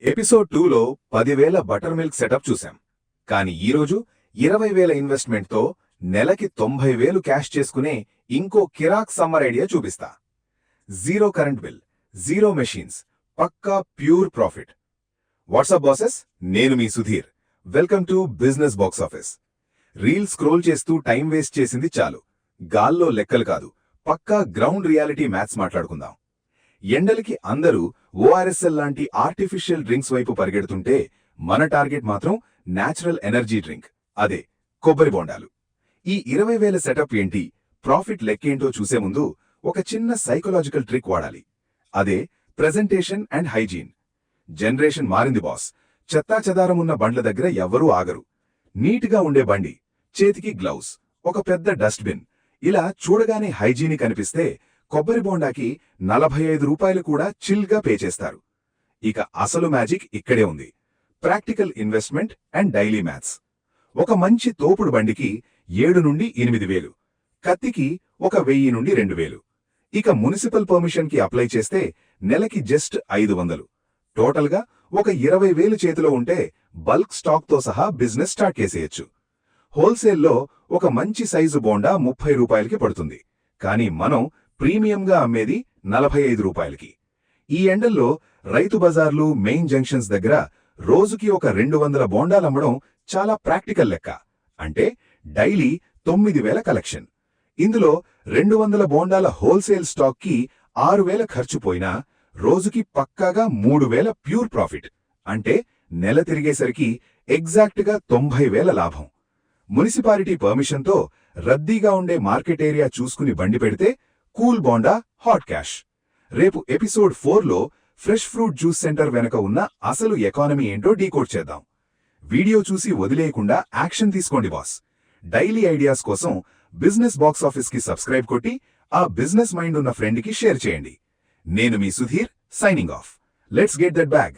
Episode 2లో 10,000 butter milk setup చూశాం. కానీ ఈరోజు 20,000 ఇన్వెస్ట్మెంట్తో నెలకి 90,000 క్యాష్ చేసుకునే ఇంకో కిరాక్ సమ్మర్ ఐడియా చూపిస్తా. Zero current bill, zero machines, పక్కా ప్యూర్ ప్రాఫిట్. వాట్సాప్ బాసెస్, నేను మీ Sudheer. Welcome to business box office. Reel scroll చేస్తూ టైం వేస్ట్ చేసింది చాలు. గాల్లో లెక్కలు కాదు, పక్కా గ్రౌండ్ రియాలిటీ మ్యాథ్స్ మాట్లాడుకుందాం. ఎండలకి అందరూ ఓఆర్ఎస్ఎల్ లాంటి ఆర్టిఫిషియల్ డ్రింక్స్ వైపు పరిగెడుతుంటే మన టార్గెట్ మాత్రం న్యాచురల్ ఎనర్జీ డ్రింక్, అదే కొబ్బరి బోండాలు. ఈ 20,000 సెటప్ ఏంటి, ప్రాఫిట్ లెక్కేంటో చూసే ముందు ఒక చిన్న సైకలాజికల్ ట్రిక్ వాడాలి. అదే ప్రెజెంటేషన్ అండ్ హైజీన్. జనరేషన్ మారింది బాస్. చెత్తాచెదారమున్న బండ్ల దగ్గర ఎవ్వరూ ఆగరు. నీట్గా ఉండే బండి, చేతికి గ్లౌస్, ఒక పెద్ద డస్ట్బిన్, ఇలా చూడగానే హైజీని కనిపిస్తే కొబ్బరి బోండాకి 45 రూపాయలు కూడా చిల్గా పే చేస్తారు. ఇక అసలు మ్యాజిక్ ఇక్కడే ఉంది. Practical investment and daily maths. ఒక మంచి తోపుడు బండికి 7 నుండి 8,000, కత్తికి 1,000 నుండి 2,000. ఇక మున్సిపల్ పర్మిషన్కి అప్లై చేస్తే నెలకి జస్ట్ 500. టోటల్గా ఒక 20,000 చేతిలో ఉంటే బల్క్ స్టాక్తో సహా బిజినెస్ స్టార్ట్ చేసేయచ్చు. హోల్సేల్లో ఒక మంచి సైజు బోండా 30 రూపాయలకి పడుతుంది. కానీ మనం ప్రీమియంగా అమ్మేది 45 రూపాయలకి. ఈ ఎండల్లో రైతు బజార్లు, మెయిన్ జంక్షన్స్ దగ్గర రోజుకి ఒక 200 బోండాలమ్మడం చాలా ప్రాక్టికల్ లెక్క. అంటే డైలీ 9,000 కలెక్షన్. ఇందులో 200 బోండాల హోల్సేల్ స్టాక్కి 6,000 ఖర్చు పోయినా రోజుకి పక్కాగా 3,000 ప్యూర్ ప్రాఫిట్. అంటే నెల తిరిగేసరికి ఎగ్జాక్ట్గా 90,000 లాభం. మున్సిపాలిటీ పర్మిషన్తో రద్దీగా ఉండే మార్కెట్ ఏరియా చూసుకుని బండి పెడితే కూల్ బోండా హాట్ క్యాష్. రేపు ఎపిసోడ్ 4లో ఫ్రెష్ ఫ్రూట్ జ్యూస్ సెంటర్ వెనక ఉన్న అసలు ఎకానమీ ఏంటో డీకోడ్ చేద్దాం. వీడియో చూసి వదిలేయకుండా యాక్షన్ తీసుకోండి బాస్. డైలీ ఐడియాస్ కోసం బిజినెస్ బాక్స్ ఆఫీస్కి సబ్స్క్రైబ్ కొట్టి ఆ బిజినెస్ మైండ్ ఉన్న ఫ్రెండ్కి షేర్ చేయండి. నేను మీ Sudheer, signing off. Let's get that bag.